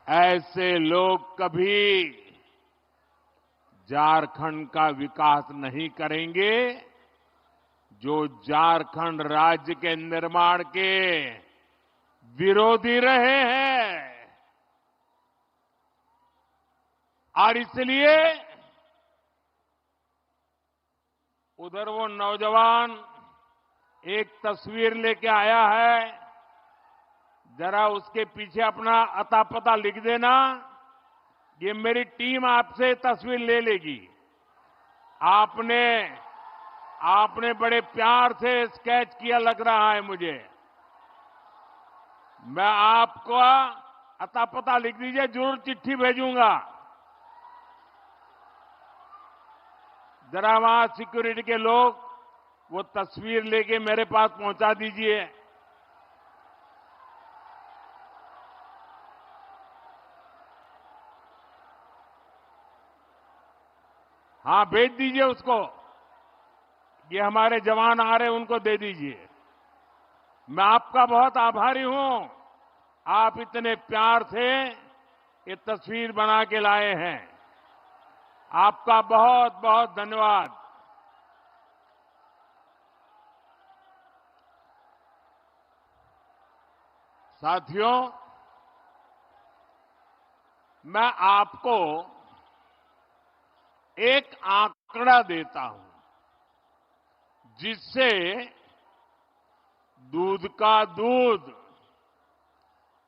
ऐसे लोग कभी झारखंड का विकास नहीं करेंगे जो झारखंड राज्य के निर्माण के विरोधी रहे हैं। और इसलिए उधर वो नौजवान एक तस्वीर लेके आया है, जरा उसके पीछे अपना अता पता लिख देना। ये मेरी टीम आपसे तस्वीर ले लेगी। आपने बड़े प्यार से स्केच किया लग रहा है मुझे। मैं आपको अता पता लिख दीजिए, जरूर चिट्ठी भेजूंगा। जरा वहां सिक्योरिटी के लोग वो तस्वीर लेके मेरे पास पहुंचा दीजिए। हाँ, भेज दीजिए उसको। ये हमारे जवान आ रहे हैं, उनको दे दीजिए। मैं आपका बहुत आभारी हूं, आप इतने प्यार से ये तस्वीर बना के लाए हैं। आपका बहुत बहुत धन्यवाद। साथियों, मैं आपको एक आंकड़ा देता हूं जिससे दूध का दूध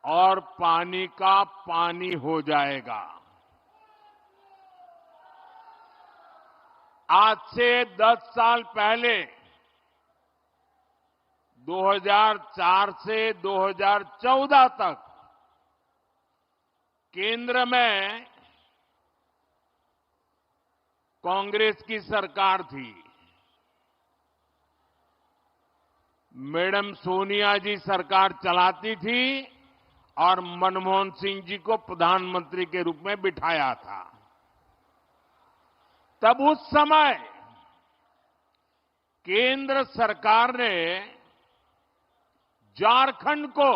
और पानी का पानी हो जाएगा। आज से 10 साल पहले 2004 से 2014 तक केंद्र में कांग्रेस की सरकार थी। मैडम सोनिया जी सरकार चलाती थी और मनमोहन सिंह जी को प्रधानमंत्री के रूप में बिठाया था। तब उस समय केंद्र सरकार ने झारखंड को,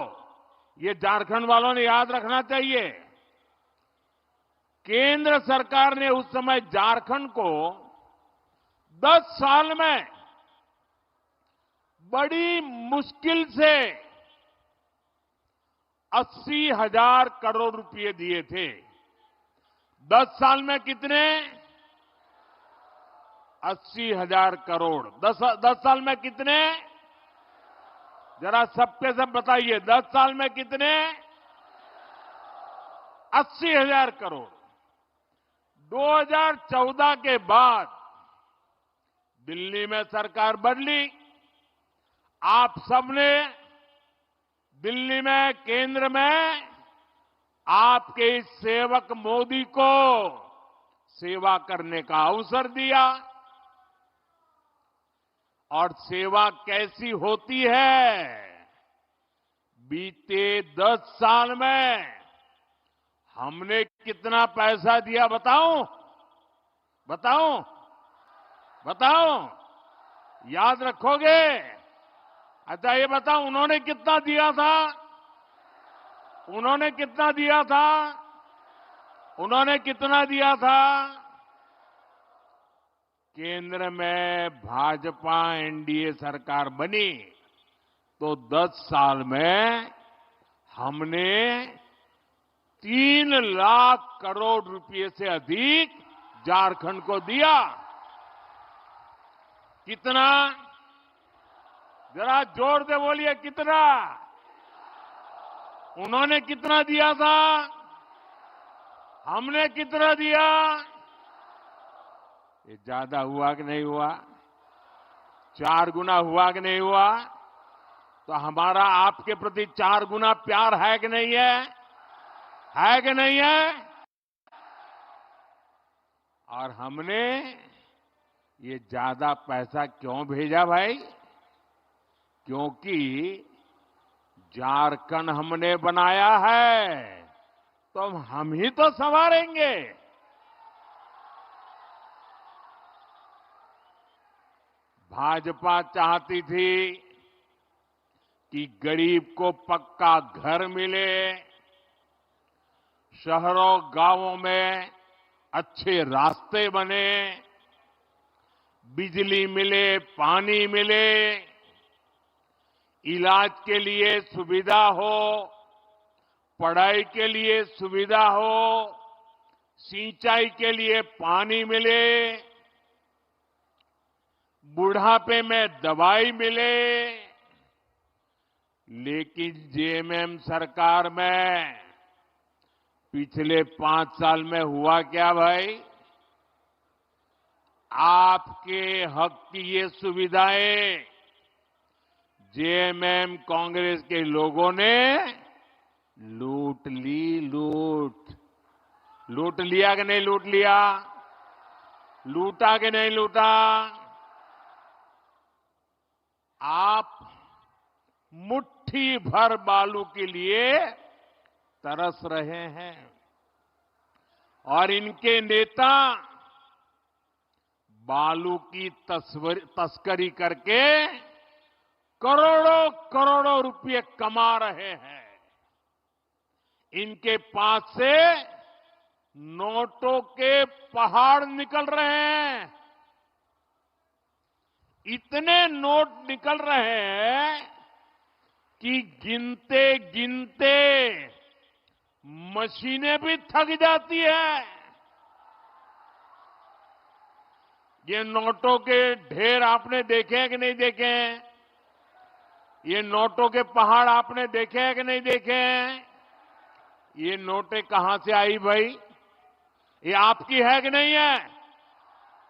ये झारखंड वालों ने याद रखना चाहिए, केंद्र सरकार ने उस समय झारखंड को 10 साल में बड़ी मुश्किल से 80,000 करोड़ रुपए दिए थे। 10 साल में कितने? 80,000 करोड़। 10 साल में कितने? जरा सबके सब बताइए, 10 साल में कितने? 80,000 करोड़। 2014 के बाद दिल्ली में सरकार बदली। आप सबने दिल्ली में, केंद्र में आपके इस सेवक मोदी को सेवा करने का अवसर दिया। और सेवा कैसी होती है? बीते 10 साल में हमने कितना पैसा दिया बताऊं? बताऊं? बताऊं? याद रखोगे? अच्छा, ये बताओ, उन्होंने कितना दिया था? उन्होंने कितना दिया था? उन्होंने कितना दिया था? केंद्र में भाजपा एनडीए सरकार बनी तो 10 साल में हमने 3 लाख करोड़ रुपए से अधिक झारखंड को दिया। कितना? जरा जोर से बोलिए, कितना? उन्होंने कितना दिया था? हमने कितना दिया? ये ज्यादा हुआ कि नहीं हुआ? 4 गुना हुआ कि नहीं हुआ? तो हमारा आपके प्रति 4 गुना प्यार है कि नहीं है? है कि नहीं है? और हमने ये ज्यादा पैसा क्यों भेजा भाई? क्योंकि झारखंड हमने बनाया है, तो हम ही तो संवारेंगे। भाजपा चाहती थी कि गरीब को पक्का घर मिले, शहरों गांवों में अच्छे रास्ते बने, बिजली मिले, पानी मिले, इलाज के लिए सुविधा हो, पढ़ाई के लिए सुविधा हो, सिंचाई के लिए पानी मिले, बुढ़ापे में दवाई मिले। लेकिन जेएमएम सरकार में पिछले 5 साल में हुआ क्या भाई? आपके हक की ये सुविधाएं जेएमएम कांग्रेस के लोगों ने लूट ली। लूट लिया कि नहीं लूट लिया? लूटा कि नहीं लूटा? आप मुट्ठी भर बालू के लिए तरस रहे हैं और इनके नेता बालू की तस्करी करके करोड़ों करोड़ों रुपए कमा रहे हैं। इनके पास से नोटों के पहाड़ निकल रहे हैं। इतने नोट निकल रहे हैं कि गिनते गिनते मशीनें भी थक जाती है। ये नोटों के ढेर आपने देखे हैं कि नहीं देखे हैं? ये नोटों के पहाड़ आपने देखे हैं कि नहीं देखे हैं? ये नोटें कहां से आई भाई? ये आपकी है कि नहीं है?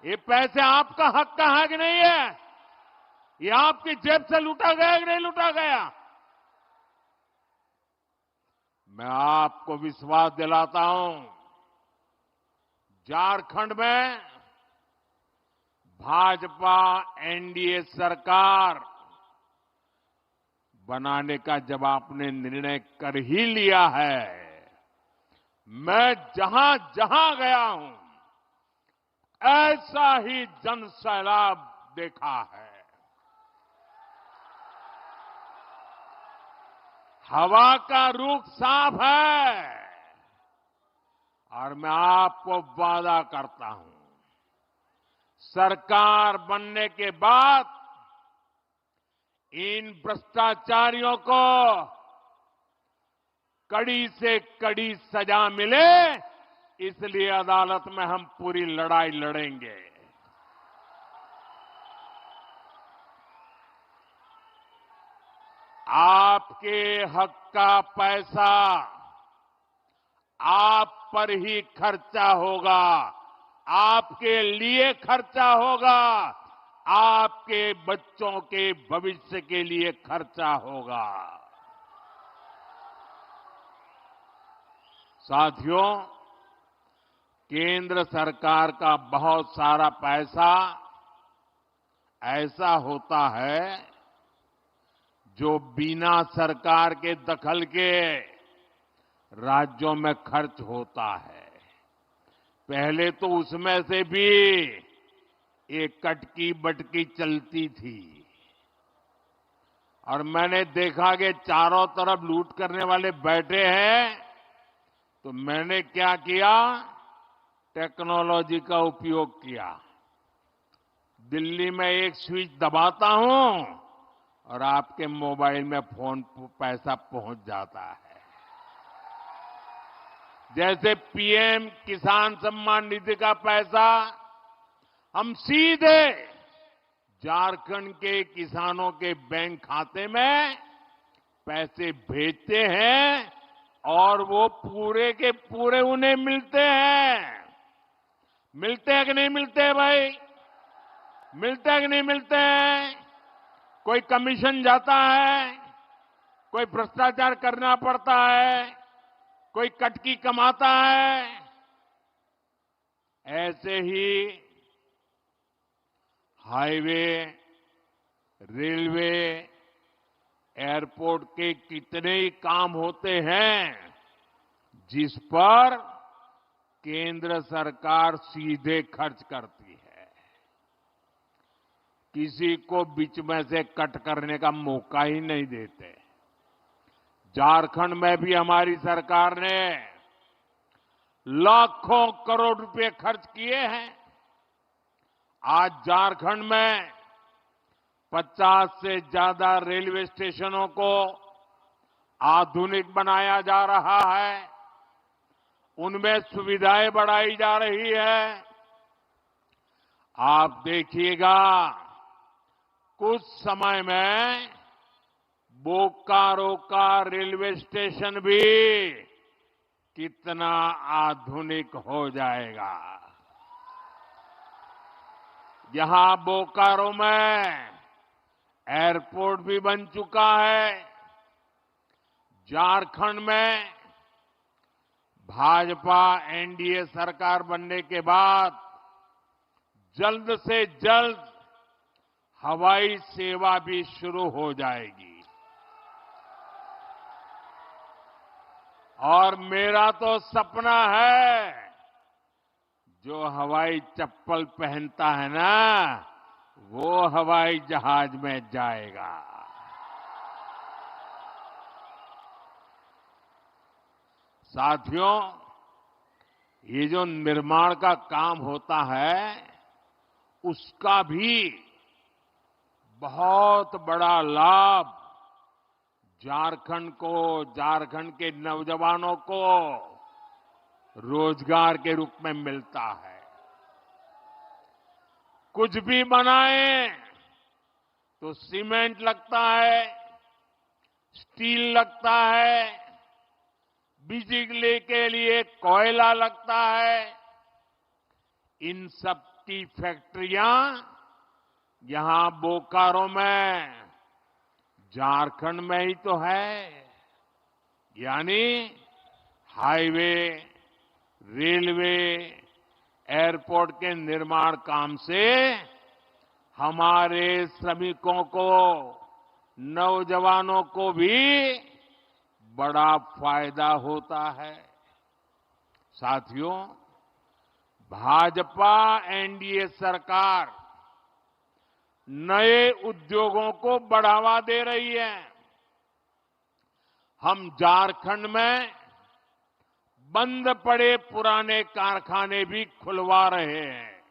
ये पैसे आपका हक का है कि नहीं है? ये आपकी जेब से लूटा गया कि नहीं लूटा गया? मैं आपको विश्वास दिलाता हूं, झारखंड में भाजपा एनडीए सरकार बनाने का जब आपने निर्णय कर ही लिया है, मैं जहां जहां गया हूं ऐसा ही जन सैलाब देखा है। हवा का रुख साफ है और मैं आपको वादा करता हूं, सरकार बनने के बाद इन भ्रष्टाचारियों को कड़ी से कड़ी सजा मिले, इसलिए अदालत में हम पूरी लड़ाई लड़ेंगे। आपके हक का पैसा आप पर ही खर्चा होगा, आपके लिए खर्चा होगा, आपके बच्चों के भविष्य के लिए खर्चा होगा। साथियों, केंद्र सरकार का बहुत सारा पैसा ऐसा होता है जो बिना सरकार के दखल के राज्यों में खर्च होता है। पहले तो उसमें से भी एक कटकी बटकी चलती थी और मैंने देखा कि चारों तरफ लूट करने वाले बैठे हैं, तो मैंने क्या किया, टेक्नोलॉजी का उपयोग किया। दिल्ली में एक स्विच दबाता हूं और आपके मोबाइल में फोन पैसा पहुंच जाता है। जैसे पीएम किसान सम्मान निधि का पैसा हम सीधे झारखंड के किसानों के बैंक खाते में पैसे भेजते हैं और वो पूरे के पूरे उन्हें मिलते हैं। मिलते हैं कि नहीं मिलते हैं भाई? मिलते हैं कि नहीं मिलते हैं? कोई कमीशन जाता है, कोई भ्रष्टाचार करना पड़ता है, कोई कटकी कमाता है। ऐसे ही हाईवे, रेलवे, एयरपोर्ट के कितने ही काम होते हैं जिस पर केंद्र सरकार सीधे खर्च करती है। किसी को बीच में से कट करने का मौका ही नहीं देते। झारखंड में भी हमारी सरकार ने लाखों करोड़ रुपए खर्च किए हैं। आज झारखंड में 50 से ज्यादा रेलवे स्टेशनों को आधुनिक बनाया जा रहा है, उनमें सुविधाएं बढ़ाई जा रही है। आप देखिएगा कुछ समय में बोकारो का रेलवे स्टेशन भी कितना आधुनिक हो जाएगा। यहां बोकारो में एयरपोर्ट भी बन चुका है। झारखंड में भाजपा एनडीए सरकार बनने के बाद जल्द से जल्द हवाई सेवा भी शुरू हो जाएगी। और मेरा तो सपना है, जो हवाई चप्पल पहनता है ना, वो हवाई जहाज में जाएगा। साथियों, ये जो निर्माण का काम होता है, उसका भी बहुत बड़ा लाभ झारखंड को, झारखंड के नौजवानों को रोजगार के रूप में मिलता है। कुछ भी बनाए तो सीमेंट लगता है, स्टील लगता है, बिजली के लिए कोयला लगता है। इन सब की फैक्ट्रियां यहां बोकारो में, झारखंड में ही तो है। यानी हाईवे, रेलवे, एयरपोर्ट के निर्माण काम से हमारे श्रमिकों को, नौजवानों को भी बड़ा फायदा होता है। साथियों, भाजपा एनडीए सरकार नए उद्योगों को बढ़ावा दे रही है। हम झारखंड में बंद पड़े पुराने कारखाने भी खुलवा रहे हैं।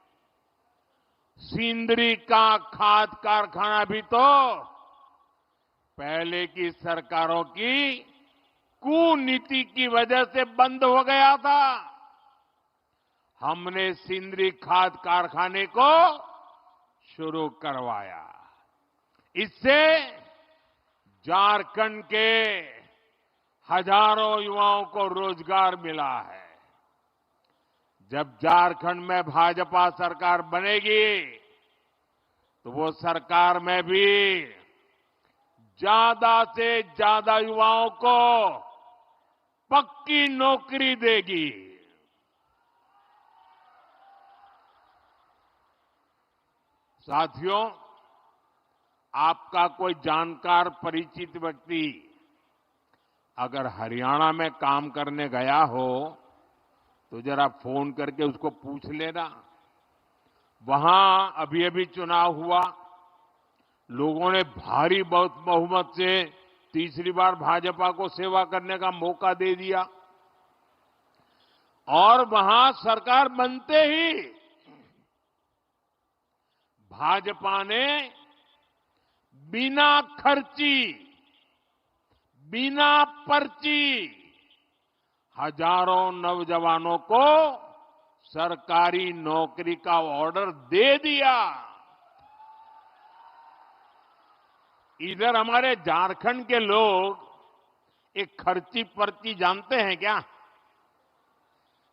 सिंदरी का खाद कारखाना भी तो पहले की सरकारों की कुनीति की वजह से बंद हो गया था। हमने सिंदरी खाद कारखाने को शुरू करवाया। इससे झारखंड के हजारों युवाओं को रोजगार मिला है। जब झारखंड में भाजपा सरकार बनेगी तो वो सरकार में भी ज्यादा से ज्यादा युवाओं को पक्की नौकरी देगी। साथियों, आपका कोई जानकार परिचित व्यक्ति अगर हरियाणा में काम करने गया हो तो जरा फोन करके उसको पूछ लेना। वहां अभी अभी चुनाव हुआ, लोगों ने भारी बहुत बहुमत से तीसरी बार भाजपा को सेवा करने का मौका दे दिया। और वहां सरकार बनते ही भाजपा ने बिना खर्ची, बिना पर्ची हजारों नौजवानों को सरकारी नौकरी का ऑर्डर दे दिया। इधर हमारे झारखंड के लोग एक खर्ची पर्ची जानते हैं क्या?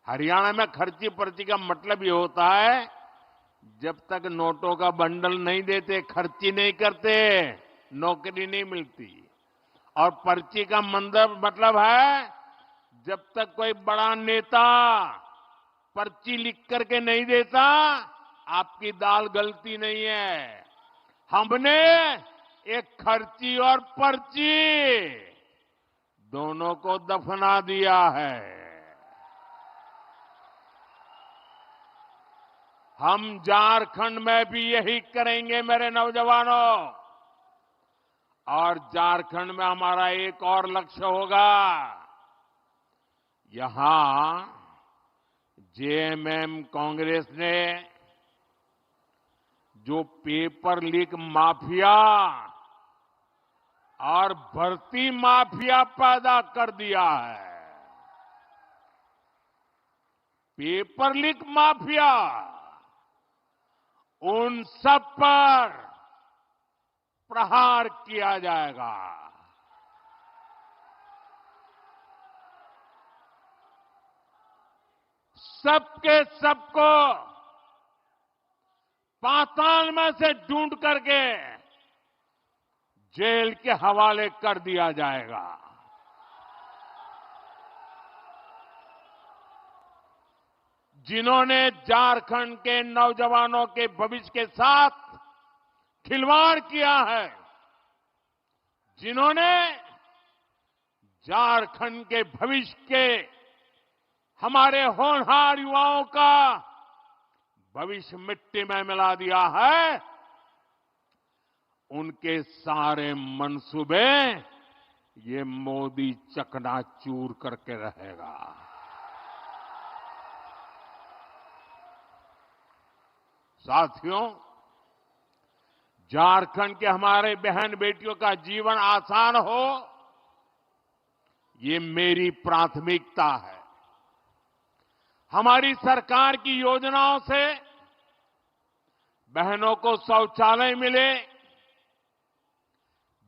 हरियाणा में खर्ची पर्ची का मतलब ये होता है, जब तक नोटों का बंडल नहीं देते, खर्ची नहीं करते, नौकरी नहीं मिलती। और पर्ची का मतलब है, जब तक कोई बड़ा नेता पर्ची लिख करके नहीं देता, आपकी दाल गलती नहीं है। हमने एक खर्ची और पर्ची दोनों को दफना दिया है। हम झारखंड में भी यही करेंगे मेरे नौजवानों। और झारखंड में हमारा एक और लक्ष्य होगा, यहां जेएमएम कांग्रेस ने जो पेपर लीक माफिया और भर्ती माफिया पैदा कर दिया है, पेपर लीक माफिया, उन सब पर प्रहार किया जाएगा। सबके सबको पाताल में से ढूंढ करके जेल के हवाले कर दिया जाएगा। जिन्होंने झारखंड के नौजवानों के भविष्य के साथ खिलवाड़ किया है, जिन्होंने झारखंड के भविष्य के हमारे होनहार युवाओं का भविष्य मिट्टी में मिला दिया है, उनके सारे मंसूबे ये मोदी चकनाचूर करके रहेगा। साथियों, झारखंड के हमारे बहन बेटियों का जीवन आसान हो, ये मेरी प्राथमिकता है। हमारी सरकार की योजनाओं से बहनों को शौचालय मिले,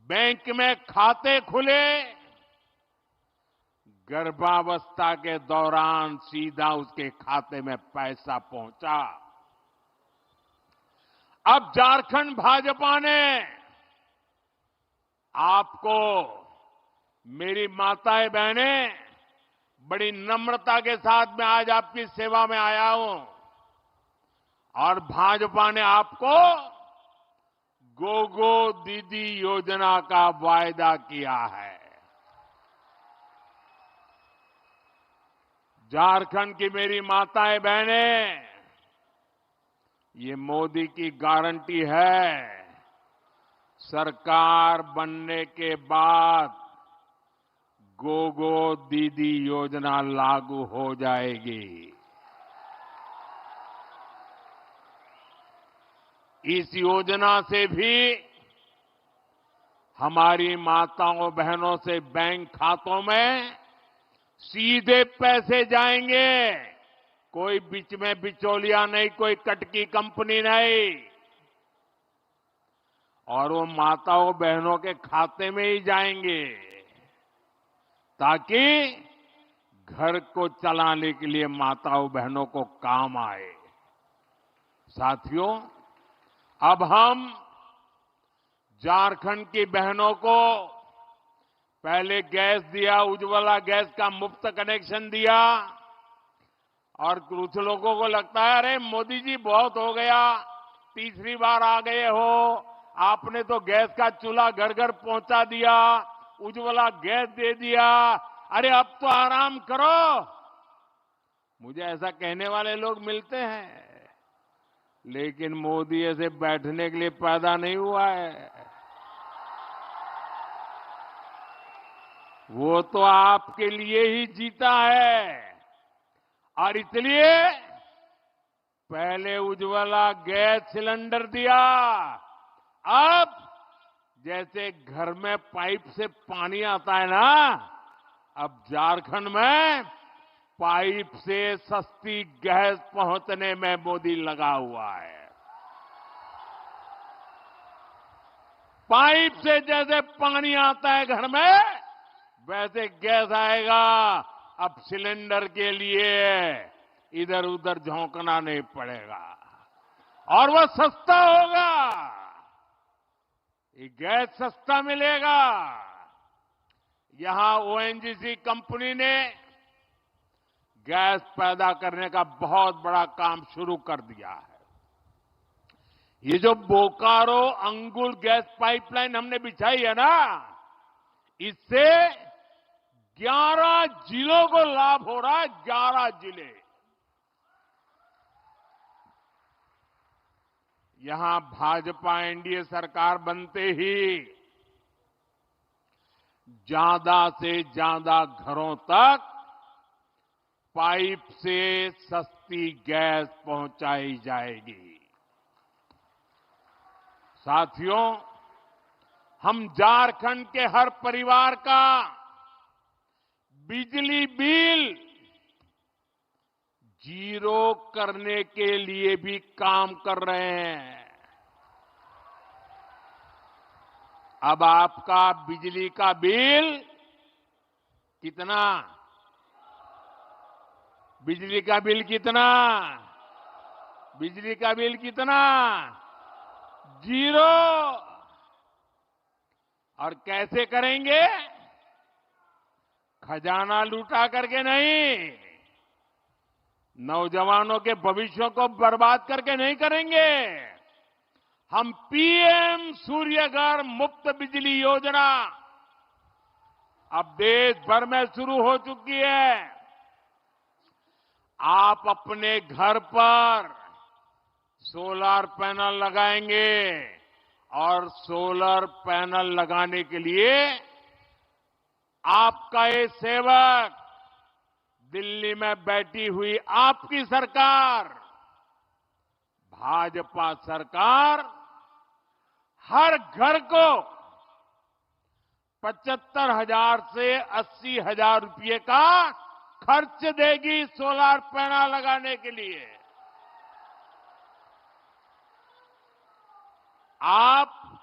बैंक में खाते खुले, गर्भावस्था के दौरान सीधा उसके खाते में पैसा पहुंचा। अब झारखंड भाजपा ने आपको, मेरी माताएं बहनें, बड़ी नम्रता के साथ मैं आज आपकी सेवा में आया हूं और भाजपा ने आपको गोगो दीदी योजना का वायदा किया है। झारखंड की मेरी माताएं बहनें, ये मोदी की गारंटी है, सरकार बनने के बाद गोगो दीदी योजना लागू हो जाएगी। इस योजना से भी हमारी माताओं बहनों से बैंक खातों में सीधे पैसे जाएंगे, कोई बीच में बिचौलिया नहीं, कोई कटकी कंपनी नहीं, और वो माताओं बहनों के खाते में ही जाएंगे ताकि घर को चलाने के लिए माताओं बहनों को काम आए। साथियों, अब हम झारखंड की बहनों को पहले गैस दिया, उज्ज्वला गैस का मुफ्त कनेक्शन दिया, और कुछ लोगों को लगता है अरे मोदी जी बहुत हो गया, तीसरी बार आ गए हो, आपने तो गैस का चूल्हा घर घर पहुंचा दिया, उज्ज्वला गैस दे दिया, अरे अब तो आराम करो। मुझे ऐसा कहने वाले लोग मिलते हैं, लेकिन मोदी ऐसे बैठने के लिए पैदा नहीं हुआ है। वो तो आपके लिए ही जीता है, और इसलिए पहले उज्ज्वला गैस सिलेंडर दिया, अब जैसे घर में पाइप से पानी आता है ना, अब झारखंड में पाइप से सस्ती गैस पहुंचने में मोदी लगा हुआ है। पाइप से जैसे पानी आता है घर में, वैसे गैस आएगा। अब सिलेंडर के लिए इधर उधर झोंकना नहीं पड़ेगा और वह सस्ता होगा, ये गैस सस्ता मिलेगा। यहां ओएनजीसी कंपनी ने गैस पैदा करने का बहुत बड़ा काम शुरू कर दिया है। ये जो बोकारो अंगुल गैस पाइपलाइन हमने बिछाई है ना, इससे 11 जिलों को लाभ हो रहा है, 11 जिले। यहां भाजपा एनडीए सरकार बनते ही ज्यादा से ज्यादा घरों तक पाइप से सस्ती गैस पहुंचाई जाएगी। साथियों, हम झारखंड के हर परिवार का बिजली बिल जीरो करने के लिए भी काम कर रहे हैं। अब आपका बिजली का बिल कितना? बिजली का बिल कितना? बिजली का बिल कितना? जीरो। और कैसे करेंगे? खजाना लूटा करके नहीं, नौजवानों के भविष्य को बर्बाद करके नहीं करेंगे। हम पीएम सूर्यघर मुफ्त बिजली योजना अब देश भर में शुरू हो चुकी है। आप अपने घर पर सोलर पैनल लगाएंगे और सोलर पैनल लगाने के लिए आपका ये सेवक, दिल्ली में बैठी हुई आपकी सरकार, भाजपा सरकार हर घर को 75,000 से 80,000 रुपये का खर्च देगी सोलर पैनल लगाने के लिए। आप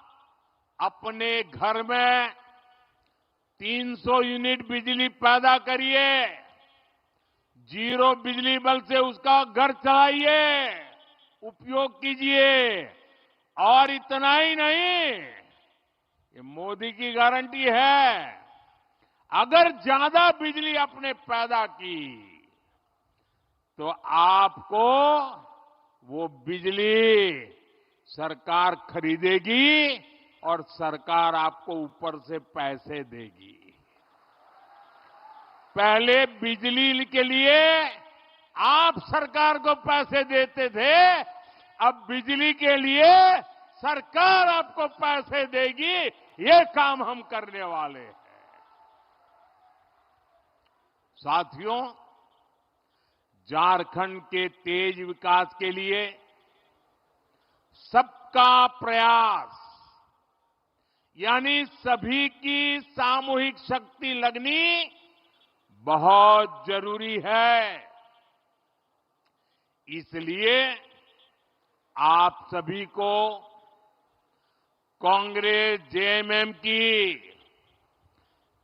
अपने घर में 300 यूनिट बिजली पैदा करिए, जीरो बिजली बल से उसका घर चलाइए, उपयोग कीजिए। और इतना ही नहीं, ये मोदी की गारंटी है, अगर ज्यादा बिजली आपने पैदा की तो आपको वो बिजली सरकार खरीदेगी और सरकार आपको ऊपर से पैसे देगी। पहले बिजली के लिए आप सरकार को पैसे देते थे, अब बिजली के लिए सरकार आपको पैसे देगी। ये काम हम करने वाले हैं। साथियों, झारखंड के तेज विकास के लिए सबका प्रयास यानी सभी की सामूहिक शक्ति लगनी बहुत जरूरी है। इसलिए आप सभी को कांग्रेस जेएमएम की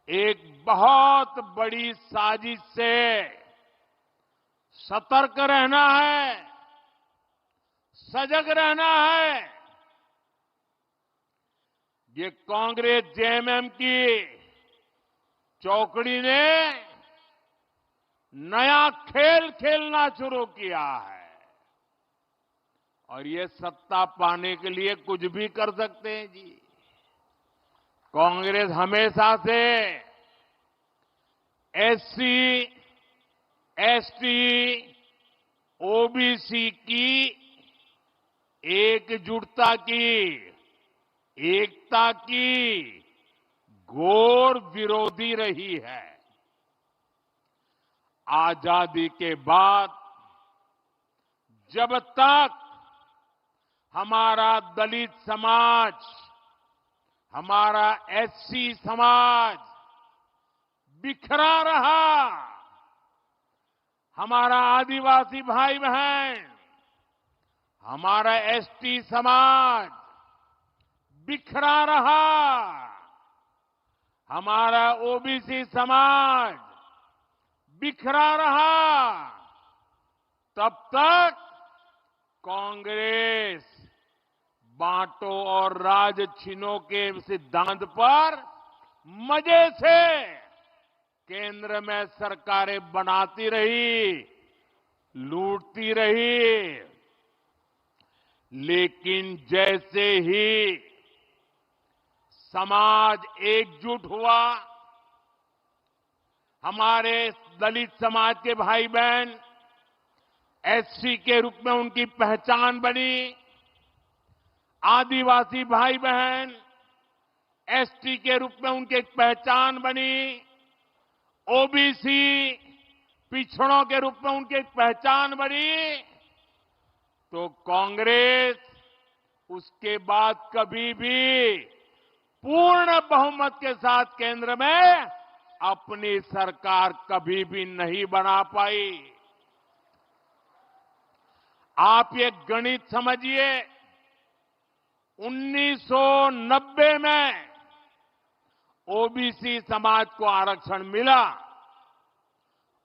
एक बहुत बड़ी साजिश से सतर्क रहना है, सजग रहना है। ये कांग्रेस जेएमएम की चौकड़ी ने नया खेल खेलना शुरू किया है और ये सत्ता पाने के लिए कुछ भी कर सकते हैं जी। कांग्रेस हमेशा से एससी, एसटी, ओबीसी की एकजुटता की, एकता की घोर विरोधी रही है। आजादी के बाद जब तक हमारा दलित समाज, हमारा एससी समाज बिखरा रहा, हमारा आदिवासी भाई बहन, हमारा एसटी समाज बिखरा रहा, हमारा ओबीसी समाज बिखरा रहा, तब तक कांग्रेस बांटो और राज छीनो के सिद्धांत पर मजे से केंद्र में सरकारें बनाती रही, लूटती रही। लेकिन जैसे ही समाज एकजुट हुआ, हमारे दलित समाज के भाई बहन एससी के रूप में उनकी पहचान बनी, आदिवासी भाई बहन एसटी के रूप में उनकी एक पहचान बनी, ओबीसी पिछड़ों के रूप में उनकी एक पहचान बनी, तो कांग्रेस उसके बाद कभी भी पूर्ण बहुमत के साथ केंद्र में अपनी सरकार कभी भी नहीं बना पाई। आप ये गणित समझिए, 1990 में ओबीसी समाज को आरक्षण मिला।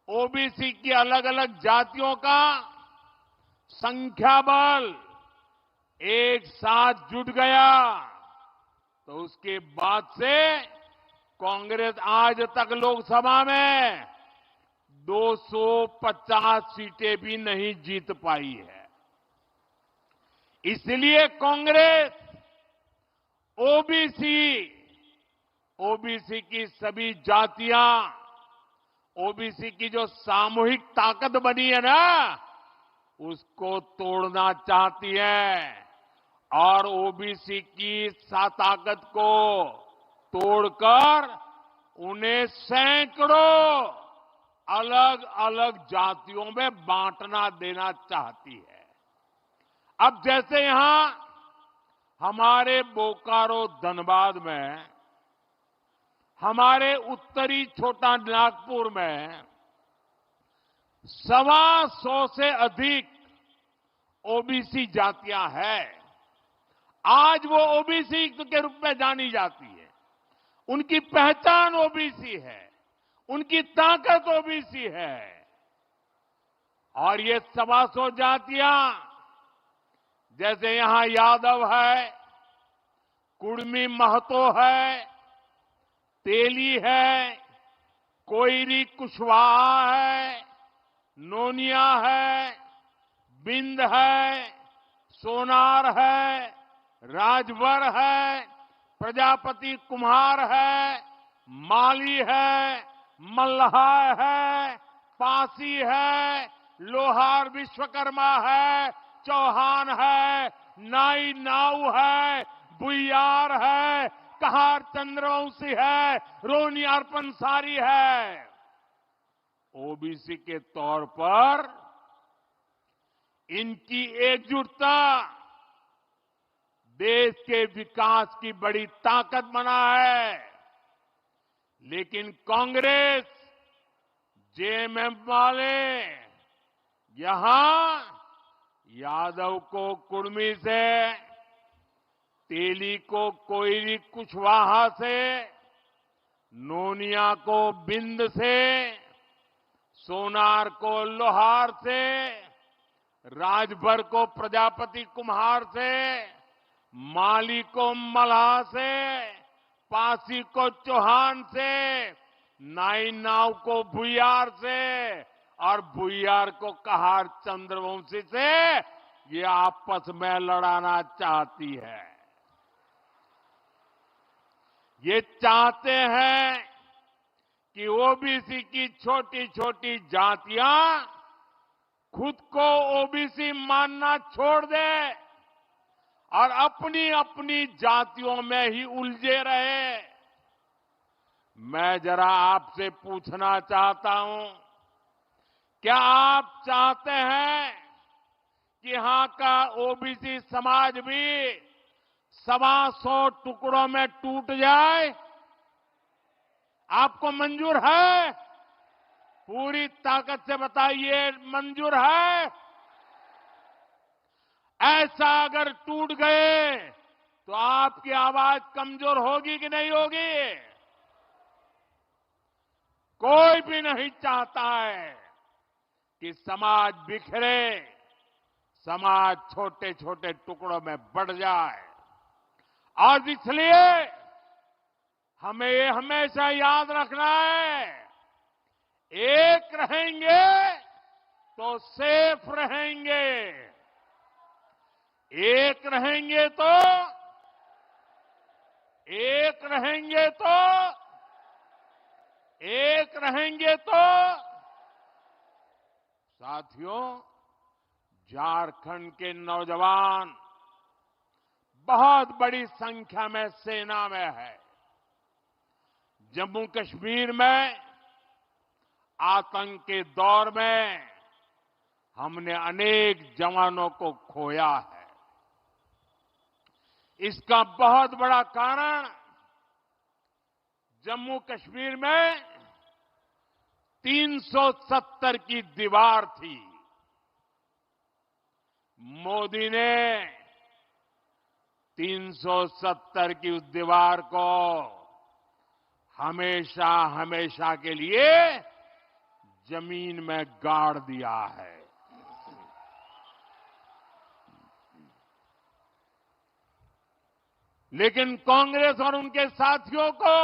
ओबीसी की अलग अलग जातियों का संख्या बल एक साथ जुट गया, तो उसके बाद से कांग्रेस आज तक लोकसभा में 250 सीटें भी नहीं जीत पाई है। इसलिए कांग्रेस ओबीसी की सभी जातियां, ओबीसी की जो सामूहिक ताकत बनी है ना, उसको तोड़ना चाहती है और ओबीसी की ताकत को तोड़कर उन्हें सैकड़ों अलग अलग जातियों में बांटना देना चाहती है। अब जैसे यहां हमारे बोकारो धनबाद में, हमारे उत्तरी छोटा नागपुर में 125 से अधिक ओबीसी जातियां हैं। आज वो ओबीसी के रूप में जानी जाती है, उनकी पहचान ओबीसी है, उनकी ताकत ओबीसी है। और ये 125 जातियां, जैसे यहां यादव है, कुड़मी महतो है, तेली है, कोयरी कुशवाहा है, नोनिया है, बिंद है, सोनार है, राजभर है, प्रजापति कुम्हार है, माली है, मल्लाह है, पासी है, लोहार विश्वकर्मा है, चौहान है, नाई नाऊ है, बुइयार है, कहार चंद्रवंशी है, रोनियार पंसारी है। ओबीसी के तौर पर इनकी एकजुटता देश के विकास की बड़ी ताकत बना है। लेकिन कांग्रेस, जेएमएम वाले यहां यादव को कुड़मी से, तेली को कोयरी कुशवाहा से, नोनिया को बिंद से, सोनार को लोहार से, राजभर को प्रजापति कुम्हार से, माली को मल्लाह से, पासी को चौहान से, नाई नाव को भुइयार से और भुइयार को कहार चंद्रवंशी से ये आपस में लड़ाना चाहती है। ये चाहते हैं कि ओबीसी की छोटी छोटी जातियां खुद को ओबीसी मानना छोड़ दे और अपनी अपनी जातियों में ही उलझे रहे। मैं जरा आपसे पूछना चाहता हूं, क्या आप चाहते हैं कि यहां का ओबीसी समाज भी 125 टुकड़ों में टूट जाए? आपको मंजूर है? पूरी ताकत से बताइए, मंजूर है? ऐसा अगर टूट गए तो आपकी आवाज कमजोर होगी कि नहीं होगी? कोई भी नहीं चाहता है कि समाज बिखरे, समाज छोटे छोटे टुकड़ों में बढ़ जाए। और इसलिए हमें ये हमेशा याद रखना है, एक रहेंगे तो सेफ रहेंगे, एक रहेंगे तो एक रहेंगे तो एक रहेंगे तो साथियों, झारखंड के नौजवान बहुत बड़ी संख्या में सेना में है। जम्मू कश्मीर में आतंक के दौर में हमने अनेक जवानों को खोया है। इसका बहुत बड़ा कारण जम्मू कश्मीर में 370 की दीवार थी। मोदी ने 370 की उस दीवार को हमेशा हमेशा के लिए जमीन में गाड़ दिया है। लेकिन कांग्रेस और उनके साथियों को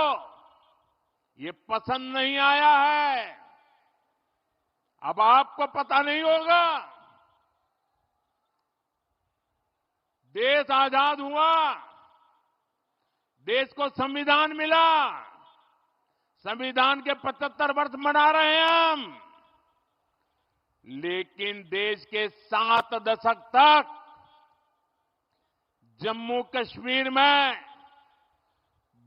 ये पसंद नहीं आया है। अब आपको पता नहीं होगा, देश आजाद हुआ, देश को संविधान मिला, संविधान के 75 वर्ष मना रहे हैं हम, लेकिन देश के 7 दशक तक जम्मू कश्मीर में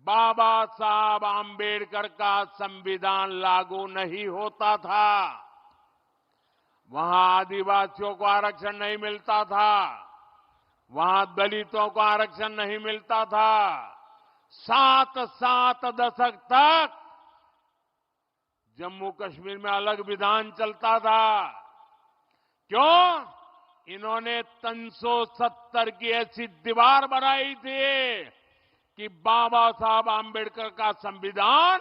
बाबा साहब आंबेडकर का संविधान लागू नहीं होता था। वहां आदिवासियों को आरक्षण नहीं मिलता था, वहां दलितों को आरक्षण नहीं मिलता था। 7 दशक तक जम्मू कश्मीर में अलग विधान चलता था। क्यों? इन्होंने 370 की ऐसी दीवार बनाई थी कि बाबा साहब आंबेडकर का संविधान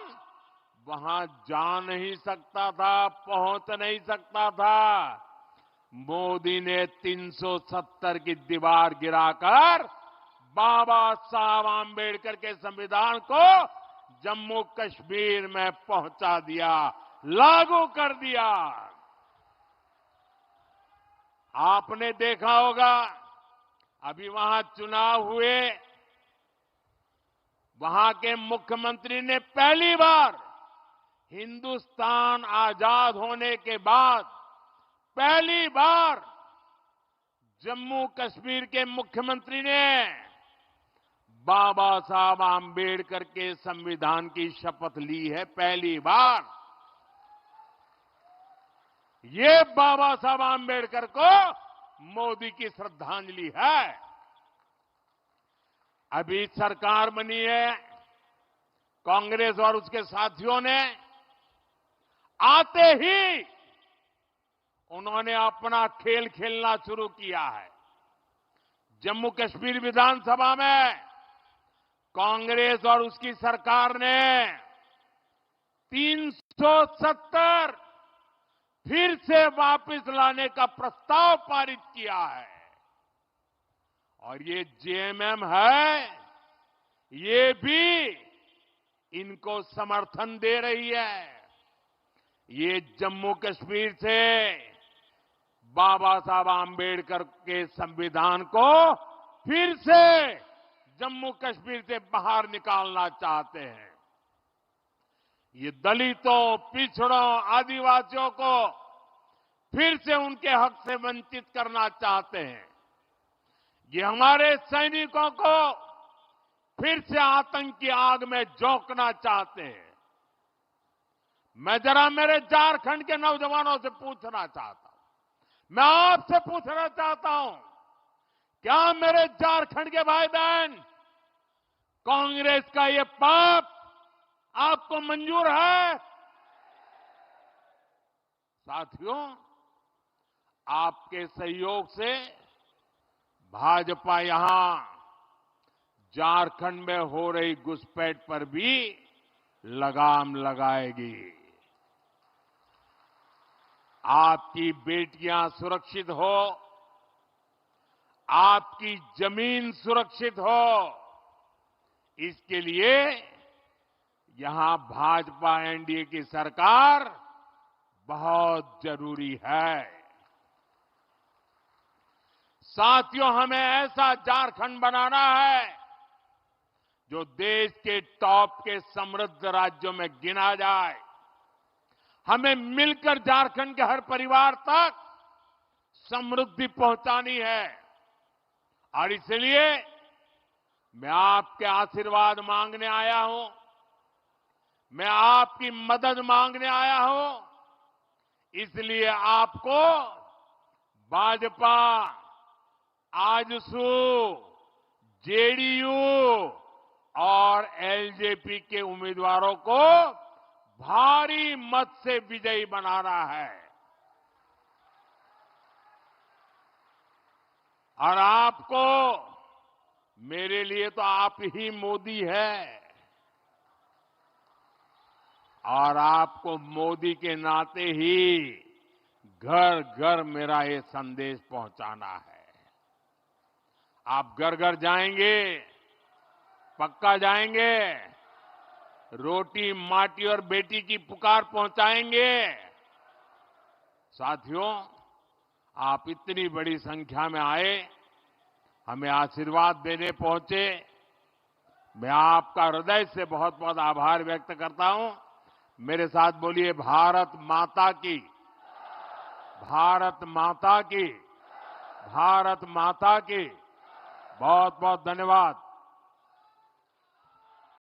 वहां जा नहीं सकता था, पहुंच नहीं सकता था। मोदी ने 370 की दीवार गिराकर बाबा साहब आंबेडकर के संविधान को जम्मू कश्मीर में पहुंचा दिया, लागू कर दिया। आपने देखा होगा, अभी वहां चुनाव हुए, वहां के मुख्यमंत्री ने पहली बार हिंदुस्तान आजाद होने के बाद पहली बार जम्मू कश्मीर के मुख्यमंत्री ने बाबा साहब आंबेडकर के संविधान की शपथ ली है। पहली बार ये बाबा साहब आंबेडकर को मोदी की श्रद्धांजलि है। अभी सरकार बनी है, कांग्रेस और उसके साथियों ने आते ही उन्होंने अपना खेल खेलना शुरू किया है। जम्मू कश्मीर विधानसभा में कांग्रेस और उसकी सरकार ने 370 फिर से वापस लाने का प्रस्ताव पारित किया है। और ये जेएमएम है, ये भी इनको समर्थन दे रही है। ये जम्मू कश्मीर से बाबा साहब आंबेडकर के संविधान को फिर से जम्मू कश्मीर से बाहर निकालना चाहते हैं। ये दलितों, पिछड़ों, आदिवासियों को फिर से उनके हक से वंचित करना चाहते हैं। ये हमारे सैनिकों को फिर से आतंक की आग में झोंकना चाहते हैं। मैं जरा मेरे झारखंड के नौजवानों से पूछना चाहता हूं, मैं आपसे पूछना चाहता हूं, क्या मेरे झारखंड के भाई बहन कांग्रेस का ये पाप आपको मंजूर है? साथियों, आपके सहयोग से भाजपा यहां झारखंड में हो रही घुसपैठ पर भी लगाम लगाएगी। आपकी बेटियां सुरक्षित हो, आपकी जमीन सुरक्षित हो, इसके लिए यहां भाजपा एनडीए की सरकार बहुत जरूरी है। साथियों, हमें ऐसा झारखंड बनाना है जो देश के टॉप के समृद्ध राज्यों में गिना जाए। हमें मिलकर झारखंड के हर परिवार तक समृद्धि पहुंचानी है। और इसलिए मैं आपके आशीर्वाद मांगने आया हूं, मैं आपकी मदद मांगने आया हूं। इसलिए आपको भाजपा, आजसू, जेडीयू और एलजेपी के उम्मीदवारों को भारी मत से विजयी बनाना है। और आपको, मेरे लिए तो आप ही मोदी है, और आपको मोदी के नाते ही घर घर मेरा ये संदेश पहुंचाना है। आप घर घर जाएंगे, पक्का जाएंगे, रोटी माटी और बेटी की पुकार पहुंचाएंगे। साथियों, आप इतनी बड़ी संख्या में आए, हमें आशीर्वाद देने पहुंचे, मैं आपका हृदय से बहुत बहुत आभार व्यक्त करता हूं। मेरे साथ बोलिए, भारत माता की, भारत माता की, भारत माता की। बहुत बहुत धन्यवाद।